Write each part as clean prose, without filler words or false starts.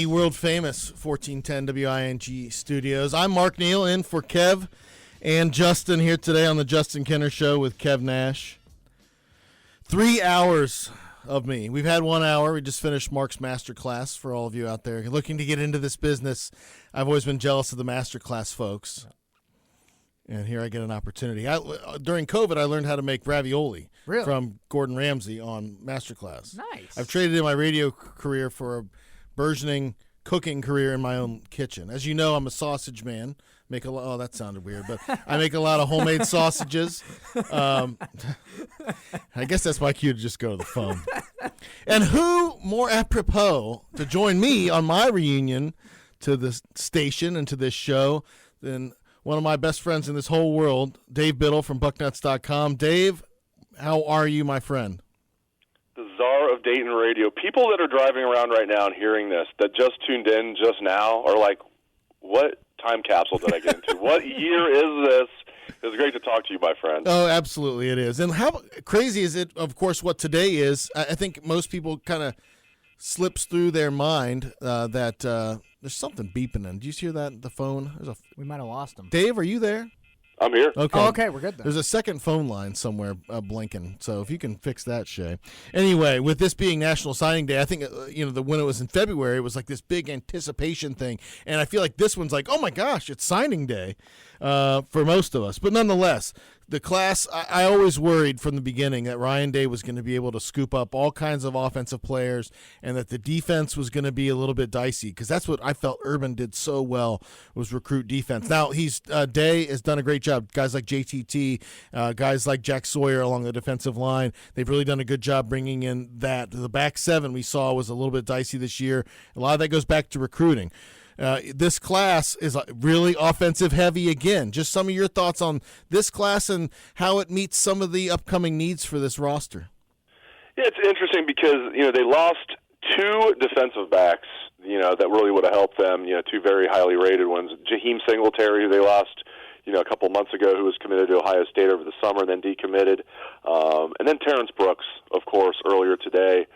The world famous 1410 WING studios. I'm Mark Neal in for Kev and Justin here today on the Justin Kenner Show with Kev Nash. 3 hours of me. We've had 1 hour. We just finished Mark's masterclass for all of you out there looking to get into this business. I've always been jealous of the masterclass folks. And here I get an opportunity. During COVID, I learned how to make ravioli from Gordon Ramsay on masterclass. Nice. I've traded in my radio career for a burgeoning cooking career in my own kitchen. As you know, I'm a sausage man. Oh, that sounded weird, but I make a lot of homemade sausages. I guess that's my cue to just go to the phone. And who more apropos to join me on my reunion to the station and to this show than one of my best friends in this whole world, Dave Biddle from Bucknuts.com. Dave, how are you, my friend? The czar of Dayton radio. People that are driving around right now and hearing this, that just tuned in just now, are like, what time capsule did I get into? What year is this? It's great to talk to you, my friend. Oh, absolutely it is. And how crazy is it, of course, what today is? I think most people kind of slips through their mind that there's something beeping in. Do you hear that, the phone? We might have lost him. Dave, are you there? I'm here. Okay. Oh, okay, we're good then. There's a second phone line somewhere blinking, so if you can fix that, Shea. Anyway, with this being National Signing Day, I think when it was in February, it was like this big anticipation thing, and I feel like this one's like, oh my gosh, it's signing day for most of us. But nonetheless, the class, I always worried from the beginning that Ryan Day was going to be able to scoop up all kinds of offensive players and that the defense was going to be a little bit dicey, because that's what I felt Urban did so well, was recruit defense. Now, Day has done a great job. Guys like JTT, guys like Jack Sawyer along the defensive line, they've really done a good job bringing in that. The back seven we saw was a little bit dicey this year. A lot of that goes back to recruiting. This class is really offensive heavy again. Just some of your thoughts on this class and how it meets some of the upcoming needs for this roster. Yeah, it's interesting because, they lost two defensive backs, that really would have helped them, two very highly rated ones. Jaheim Singletary, who they lost, a couple months ago, who was committed to Ohio State over the summer and then decommitted. And then Terrence Brooks, of course, earlier today,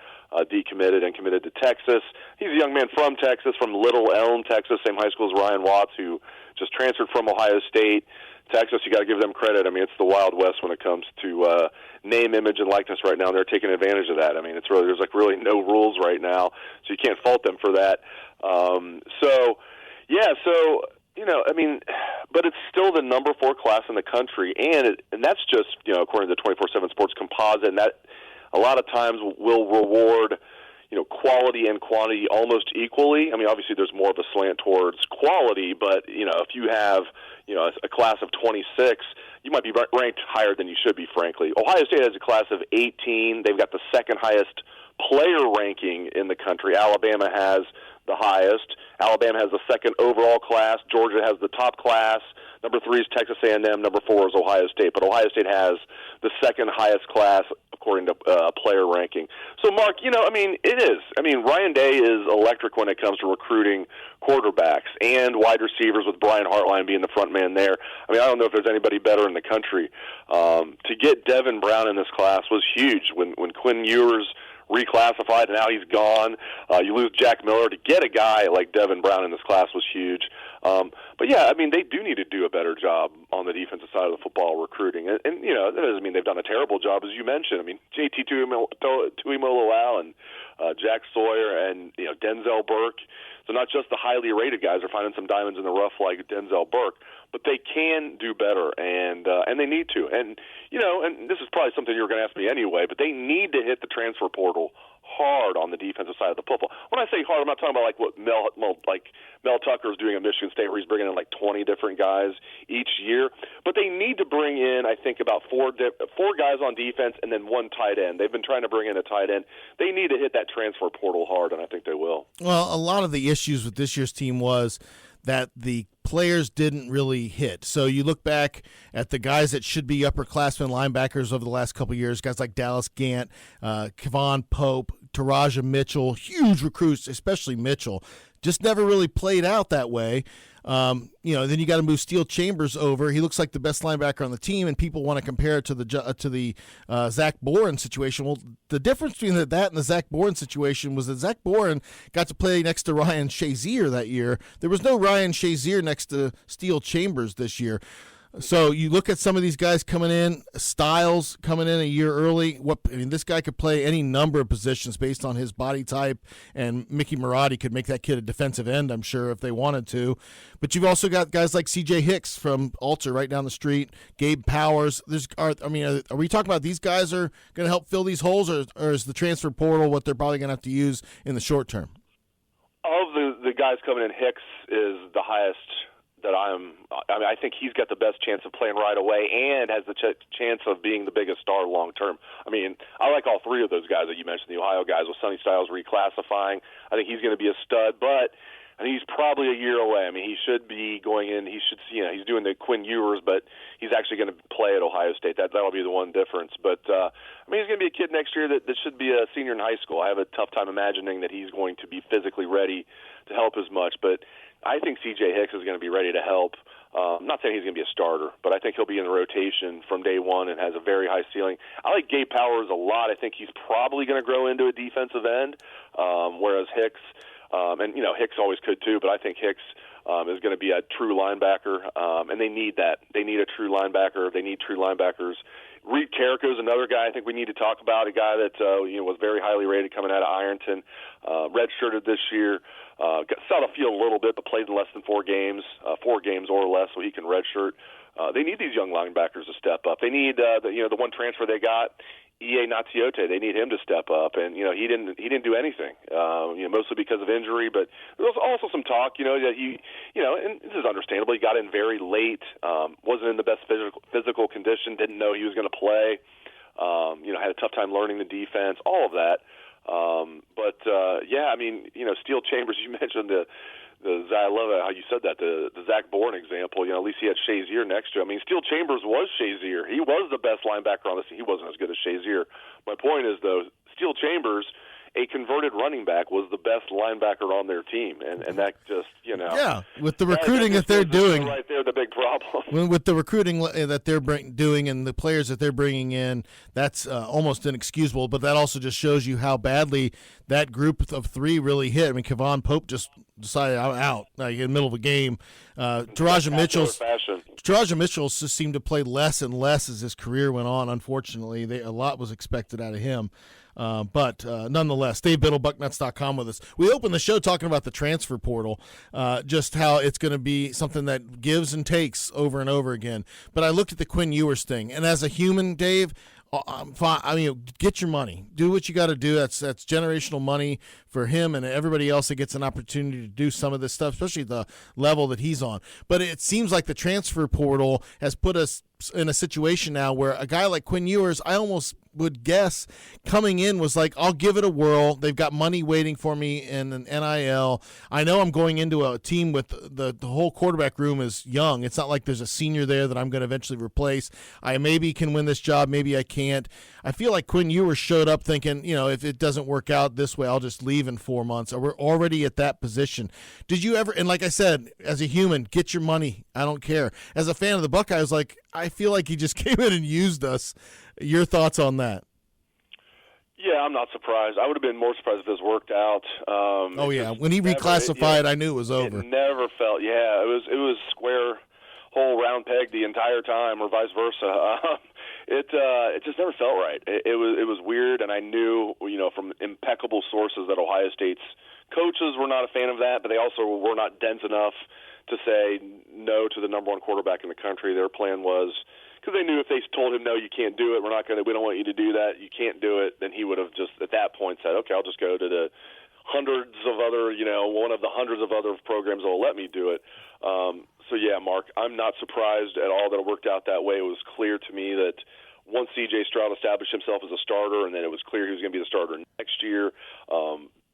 decommitted and committed to Texas. He's a young man from Texas, from Little Elm, Texas, same high school as Ryan Watts, who just transferred from Ohio State. Texas, you got to give them credit. I mean, it's the Wild West when it comes to name, image, and likeness right now, and they're taking advantage of that. I mean, there's really no rules right now, so you can't fault them for that. But it's still the number 4 class in the country, and that's just according to the 24/7 Sports Composite, and that a lot of times will reward quality and quantity almost equally. I mean, obviously there's more of a slant towards quality, but if you have a class of 26, you might be ranked higher than you should be, frankly. Ohio State has a class of 18. They've got the second highest player ranking in the country. Alabama has the highest. Alabama has the second overall class. Georgia has the top class. Number 3 is Texas A&M. Number 4 is Ohio State. But Ohio State has the second highest class according to player ranking. So, Mark, it is. I mean, Ryan Day is electric when it comes to recruiting quarterbacks and wide receivers, with Brian Hartline being the front man there. I mean, I don't know if there's anybody better in the country. To get Devin Brown in this class was huge. When Quinn Ewers reclassified, and now he's gone. You lose Jack Miller. To get a guy like Devin Brown in this class was huge. But yeah, I mean, they do need to do a better job on the defensive side of the football recruiting. And that doesn't mean they've done a terrible job, as you mentioned. I mean, JT Tuimoloau and Jack Sawyer and Denzel Burke. So not just the highly rated guys are finding some diamonds in the rough like Denzel Burke, but they can do better, and they need to. And and this is probably something you're going to ask me anyway, but they need to hit the transfer portal hard on the defensive side of the football. When I say hard, I'm not talking about like what Mel Tucker is doing at Michigan State, where he's bringing in like 20 different guys each year. But they need to bring in, I think, about four guys on defense and then one tight end. They've been trying to bring in a tight end. They need to hit that transfer portal hard, and I think they will. Well, a lot of the issues with this year's team was that the players didn't really hit. So you look back at the guys that should be upperclassmen linebackers over the last couple of years, guys like Dallas Gant, Kevon Pope, Taraja Mitchell, huge recruits, especially Mitchell, just never really played out that way. Then you got to move Steele Chambers over. He looks like the best linebacker on the team, and people want to compare it to the Zach Boren situation. Well, the difference between that and the Zach Boren situation was that Zach Boren got to play next to Ryan Shazier that year. There was no Ryan Shazier next to Steele Chambers this year. So you look at some of these guys coming in, Styles coming in a year early. This guy could play any number of positions based on his body type, and Mickey Marotti could make that kid a defensive end, I'm sure, if they wanted to. But you've also got guys like C.J. Hicks from Alter right down the street, Gabe Powers. Are we talking about these guys are going to help fill these holes, or is the transfer portal what they're probably going to have to use in the short term? Of the guys coming in, Hicks is the highest that I think he's got the best chance of playing right away and has the chance of being the biggest star long term. I like all three of those guys that you mentioned, the Ohio guys, with Sonny Styles reclassifying. I think he's going to be a stud, but he's probably a year away. He should be going in. He's doing the Quinn Ewers, but he's actually going to play at Ohio State. That'll be the one difference. But he's going to be a kid next year that should be a senior in high school. I have a tough time imagining that he's going to be physically ready to help as much, but I think C.J. Hicks is going to be ready to help. I'm not saying he's going to be a starter, but I think he'll be in the rotation from day one and has a very high ceiling. I like Gabe Powers a lot. I think he's probably going to grow into a defensive end, whereas Hicks, Hicks always could too, but I think Hicks is going to be a true linebacker, and they need that. They need a true linebacker. They need true linebackers. Reed Carrico is another guy I think we need to talk about, a guy that was very highly rated coming out of Ironton, redshirted this year, saw the field a little bit, but played in less than 4 games or less, so he can redshirt. They need these young linebackers to step up. They need the one transfer they got, E.A. Natiote. They need him to step up, and he didn't do anything, mostly because of injury. But there was also some talk, that and this is understandable. He got in very late, wasn't in the best physical condition, didn't know he was going to play. Had a tough time learning the defense, all of that. Steele Chambers. You mentioned I love it how you said that, the Zach Bourne example. At least he had Shazier next to him. Steele Chambers was Shazier. He was the best linebacker on the team. He wasn't as good as Shazier. My point is, though, Steele Chambers, a converted running back, was the best linebacker on their team, and that just yeah, with the recruiting that they're doing right there, the big problem. With the recruiting that they're doing and the players that they're bringing in, that's almost inexcusable. But that also just shows you how badly that group of 3 really hit. Kevon Pope just decided I'm out in the middle of a game. Taraja Mitchell just seemed to play less and less as his career went on. Unfortunately, a lot was expected out of him. But nonetheless, Dave Biddle, Bucknuts.com with us. We opened the show talking about the transfer portal, just how it's going to be something that gives and takes over and over again. But I looked at the Quinn Ewers thing, and as a human, Dave, fine. Get your money. Do what you got to do. That's generational money for him and everybody else that gets an opportunity to do some of this stuff, especially the level that he's on. But it seems like the transfer portal has put us in a situation now where a guy like Quinn Ewers, I almost would guess coming in was like, I'll give it a whirl. They've got money waiting for me in an NIL. I know I'm going into a team with the whole quarterback room is young. It's not like there's a senior there that I'm going to eventually replace. I maybe can win this job. Maybe I can't. I feel like Quinn Ewers showed up thinking, if it doesn't work out this way, I'll just leave in 4 months. Or we're already at that position. Did you ever, and like I said, as a human, get your money. I don't care. As a fan of the Buckeyes, I feel like he just came in and used us. Your thoughts on that? Yeah, I'm not surprised. I would have been more surprised if this worked out. When he reclassified, I knew it was over. It never felt. Yeah, it was square hole, round peg the entire time, or vice versa. It just never felt right. It was weird, and I knew from impeccable sources that Ohio State's coaches were not a fan of that, but they also were not dense enough to say no to the number 1 quarterback in the country. Their plan was, because they knew if they told him, no, you can't do it, we don't want you to do that, you can't do it, then he would have just at that point said, okay, I'll just go to the hundreds of other, one of the hundreds of other programs that will let me do it. So yeah, Mark, I'm not surprised at all that it worked out that way. It was clear to me that once C.J. Stroud established himself as a starter, and then it was clear he was going to be the starter next year,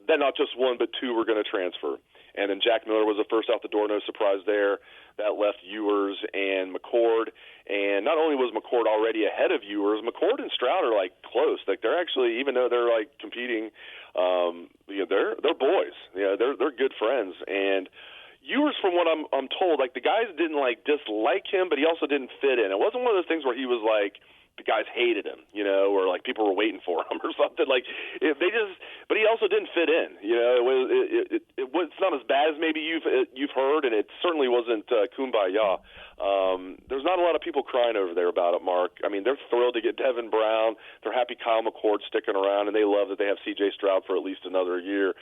then not just 1 but 2 were going to transfer. And then Jack Miller was the first out the door, no surprise there. That left Ewers and McCord. And not only was McCord already ahead of Ewers, McCord and Stroud are like close. Like they're actually, even though they're like competing, they're boys. Yeah, they're good friends. And Ewers, from what I'm told, like the guys didn't like dislike him, but he also didn't fit in. It wasn't one of those things where he was like the guys hated him, or like people were waiting for him or something. Like but he also didn't fit in. It's not as bad as maybe you've heard, and it certainly wasn't kumbaya. There's not a lot of people crying over there about it, Mark. I mean, they're thrilled to get Devin Brown. They're happy Kyle McCord sticking around, and they love that they have C.J. Stroud for at least another year.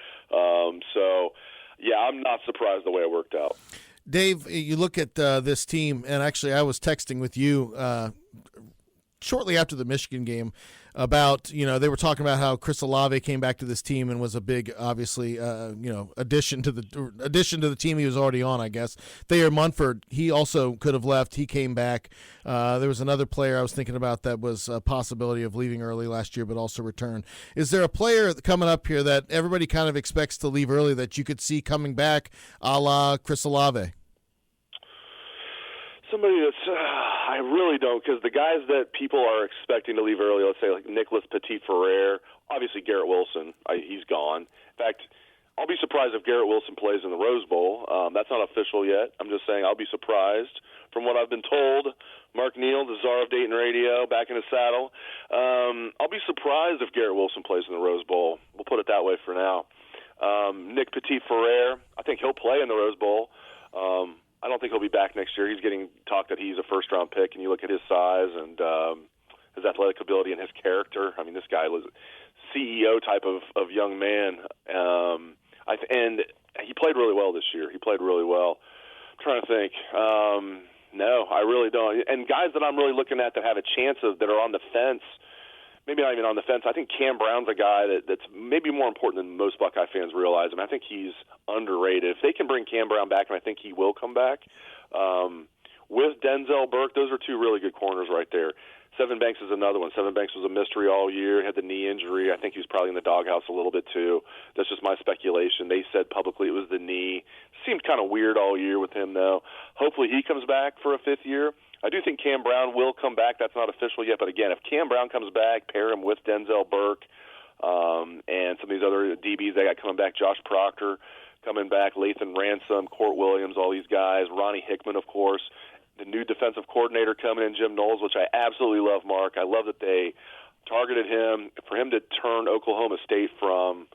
Yeah, I'm not surprised the way it worked out. Dave, you look at this team, and actually I was texting with you shortly after the Michigan game about, they were talking about how Chris Olave came back to this team and was a big, obviously, addition to the team he was already on, I guess. Thayer Munford, he also could have left. He came back. There was another player I was thinking about that was a possibility of leaving early last year but also returned. Is there a player coming up here that everybody kind of expects to leave early that you could see coming back a la Chris Olave? Somebody that's I really don't, because the guys that people are expecting to leave early, let's say like Nicholas Petit-Ferrer, obviously Garrett Wilson, he's gone. In fact, I'll be surprised if Garrett Wilson plays in the Rose Bowl. That's not official yet. I'm just saying I'll be surprised. From what I've been told, Mark Neal, the czar of Dayton radio, back in his saddle. I'll be surprised if Garrett Wilson plays in the Rose Bowl. We'll put it that way for now. Nick Petit-Ferrer, I think he'll play in the Rose Bowl. I don't think he'll be back next year. He's getting talked that he's a first-round pick, and you look at his size and his athletic ability and his character. I mean, this guy was a CEO type of young man. And he played really well this year. He played really well. I'm trying to think. No, I really don't. And guys that I'm really looking at that have a chance of that are on the fence, maybe not even on the fence. I think Cam Brown's a guy that's maybe more important than most Buckeye fans realize. I mean, I think he's underrated. If they can bring Cam Brown back, and I think he will come back, with Denzel Burke, those are two really good corners right there. Sevyn Banks is another one. Sevyn Banks was a mystery all year, had the knee injury. I think he was probably in the doghouse a little bit too. That's just my speculation. They said publicly it was the knee. Seemed kind of weird all year with him, though. Hopefully he comes back for a fifth year. I do think Cam Brown will come back. That's not official yet. But, again, if Cam Brown comes back, pair him with Denzel Burke and some of these other DBs they got coming back, Josh Proctor coming back, Lathan Ransom, Court Williams, all these guys, Ronnie Hickman, of course, the new defensive coordinator coming in, Jim Knowles, which I absolutely love, Mark. I love that they targeted him. For him to turn Oklahoma State from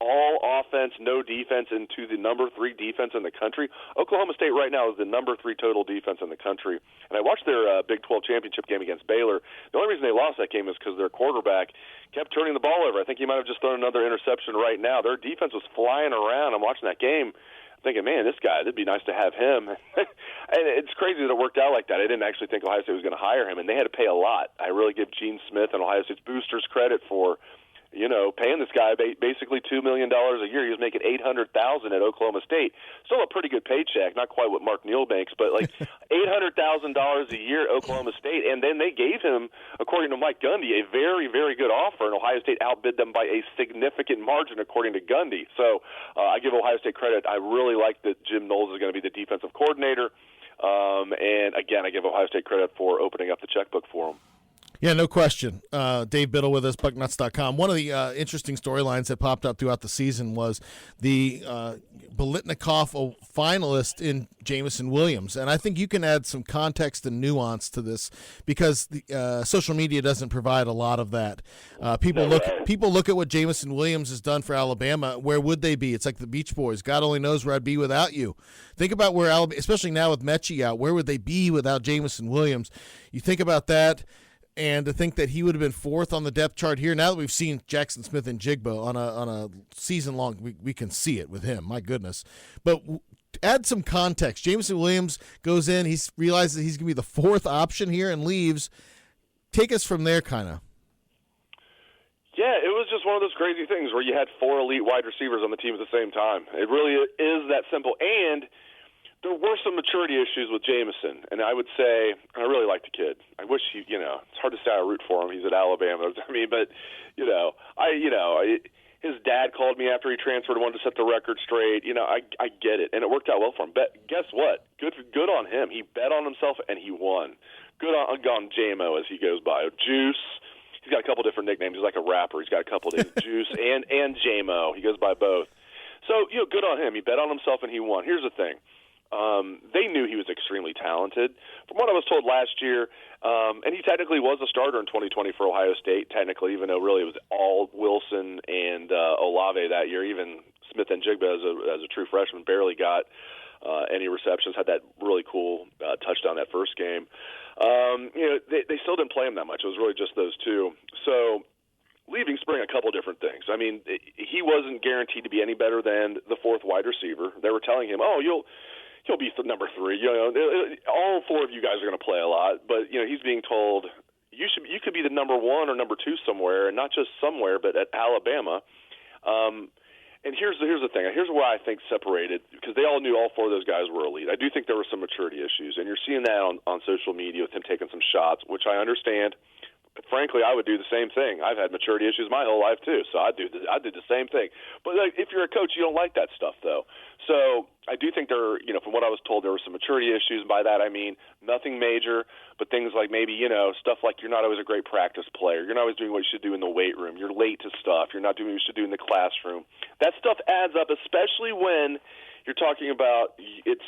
all offense, no defense into the number 3 defense in the country. Oklahoma State right now is the number 3 total defense in the country. And I watched their Big 12 championship game against Baylor. The only reason they lost that game is because their quarterback kept turning the ball over. I think he might have just thrown another interception right now. Their defense was flying around. I'm watching that game thinking, man, this guy, it'd be nice to have him. And it's crazy that it worked out like that. I didn't actually think Ohio State was going to hire him, and they had to pay a lot. I really give Gene Smith and Ohio State's boosters credit for paying this guy basically $2 million a year. He was making $800,000 at Oklahoma State. Still a pretty good paycheck, not quite what Mark Neal makes, but like $800,000 a year at Oklahoma State. And then they gave him, according to Mike Gundy, a very, very good offer, and Ohio State outbid them by a significant margin, according to Gundy. So I give Ohio State credit. I really like that Jim Knowles is going to be the defensive coordinator. And again, I give Ohio State credit for opening up the checkbook for him. Yeah, no question. Dave Biddle with us, bucknuts.com. One of the interesting storylines that popped up throughout the season was the Biletnikoff finalist in Jameson Williams. And I think you can add some context and nuance to this because the, social media doesn't provide a lot of that. People look at what Jameson Williams has done for Alabama. Where would they be? It's like the Beach Boys. God only knows where I'd be without you. Think about where Alabama, especially now with Mechie out, where would they be without Jameson Williams? You think about that. And to think that he would have been 4th on the depth chart here, now that we've seen Jackson Smith and Jigba on a season long, we can see it with him. My goodness! But add some context. Jameson Williams goes in. He realizes he's going to be the 4th option here and leaves. Take us from there, kind of. Yeah, it was just one of those crazy things where you had 4 elite wide receivers on the team at the same time. It really is that simple. And there were some maturity issues with Jameson, and I would say I really like the kid. I wish it's hard to say I root for him. He's at Alabama. I mean, but his dad called me after he transferred and wanted to set the record straight. I get it, and it worked out well for him. But guess what? Good on him. He bet on himself, and he won. Good on JMO, as he goes by. Juice. He's got a couple different nicknames. He's like a rapper. He's got a couple of Juice and JMO. He goes by both. So, good on him. He bet on himself, and he won. Here's the thing. They knew he was extremely talented. From what I was told last year, and he technically was a starter in 2020 for Ohio State, technically, even though really it was all Wilson and Olave that year. Even Smith and Jigba as a true freshman barely got any receptions, had that really cool touchdown that first game. They still didn't play him that much. It was really just those two. So leaving spring, a couple different things. I mean, he wasn't guaranteed to be any better than the fourth wide receiver. They were telling him, he'll be number 3. All 4 of you guys are going to play a lot, but he's being told you could be the number 1 or number 2 somewhere, and not just somewhere, but at Alabama. And here's the thing. Here's where I think separated, because they all knew all 4 of those guys were elite. I do think there were some maturity issues, and you're seeing that on social media with him taking some shots, which I understand. Frankly, I would do the same thing. I've had maturity issues my whole life too, so I did the same thing. But if you're a coach, you don't like that stuff, though. So I do think from what I was told, there were some maturity issues. By that I mean nothing major, but things like maybe stuff like you're not always a great practice player. You're not always doing what you should do in the weight room. You're late to stuff. You're not doing what you should do in the classroom. That stuff adds up, especially when you're talking about it's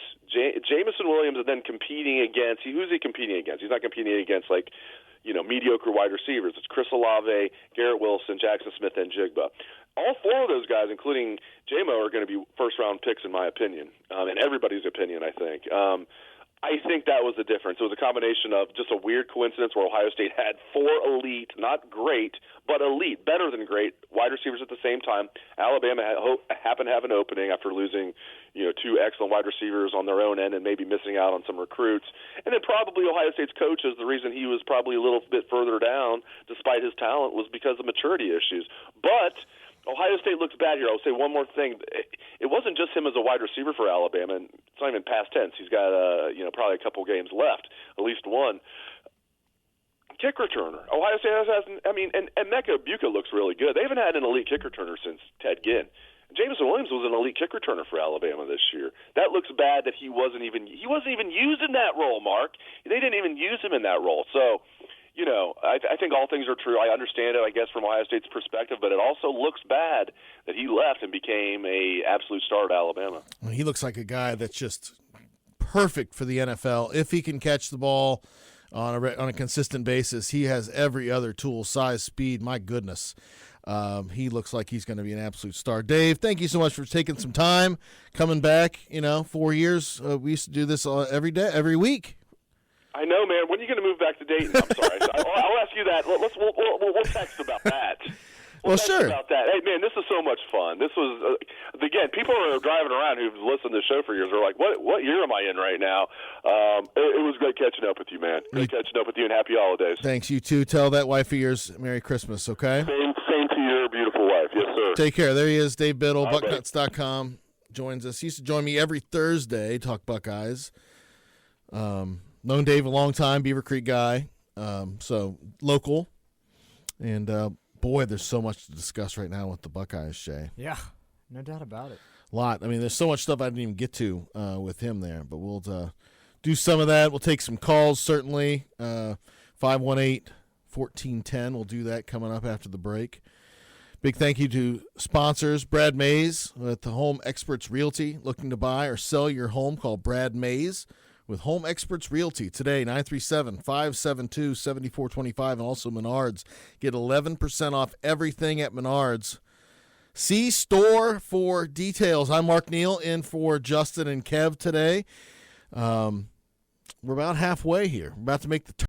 Jameson Williams and then competing against. Who's he competing against? He's not competing against mediocre wide receivers. It's Chris Olave, Garrett Wilson, Jackson Smith, and Jigba. All 4 of those guys, including JMO, are going to be first-round picks in my opinion, and everybody's opinion, I think. I think that was the difference. It was a combination of just a weird coincidence where Ohio State had 4 elite, not great, but elite, better than great, wide receivers at the same time. Alabama happened to have an opening after losing 2 excellent wide receivers on their own end and maybe missing out on some recruits. And then probably Ohio State's coaches, the reason he was probably a little bit further down, despite his talent, was because of maturity issues. But Ohio State looks bad here. I'll say one more thing. It wasn't just him as a wide receiver for Alabama, and it's not even past tense. He's got probably a couple games left, at least one. Kick returner. Ohio State hasn't. And Emeka Egbuka looks really good. They haven't had an elite kick returner since Ted Ginn. Jameson Williams was an elite kick returner for Alabama this year. That looks bad that he wasn't even used in that role, Mark. They didn't even use him in that role. So, I think all things are true. I understand it, I guess, from Ohio State's perspective, but it also looks bad that he left and became a absolute star at Alabama. Well, he looks like a guy that's just perfect for the NFL. If he can catch the ball on a consistent basis, he has every other tool, size, speed. My goodness. He looks like he's going to be an absolute star. Dave, thank you so much for taking some time, coming back. 4 years. We used to do this every week. I know, man. When are you going to move back to Dayton? I'm sorry. I'll ask you that. We'll text about that. Well, sure. About that. Hey, man, this is so much fun. This was, again, people are driving around who've listened to the show for years are like, what year am I in right now? It was great catching up with you, man. Great catching up with you, and happy holidays. Thanks. You too. Tell that wife of yours Merry Christmas, okay? Same to your beautiful wife. Yes, sir. Take care. There he is, Dave Biddle, Bucknuts.com. Joins us. He used to join me every Thursday, talk Buckeyes. Known Dave a long time, Beaver Creek guy, so local. And, boy, there's so much to discuss right now with the Buckeyes, Shea. Yeah, no doubt about it. A lot. I mean, there's so much stuff I didn't even get to with him there, but we'll do some of that. We'll take some calls, certainly. 518-1410. We'll do that coming up after the break. Big thank you to sponsors, Brad Mays with the Home Experts Realty. Looking to buy or sell your home, call Brad Mays with Home Experts Realty today, 937-572-7425, and also Menards. Get 11% off everything at Menards. See store for details. I'm Mark Neal, in for Justin and Kev today. We're about halfway here. We're about to make the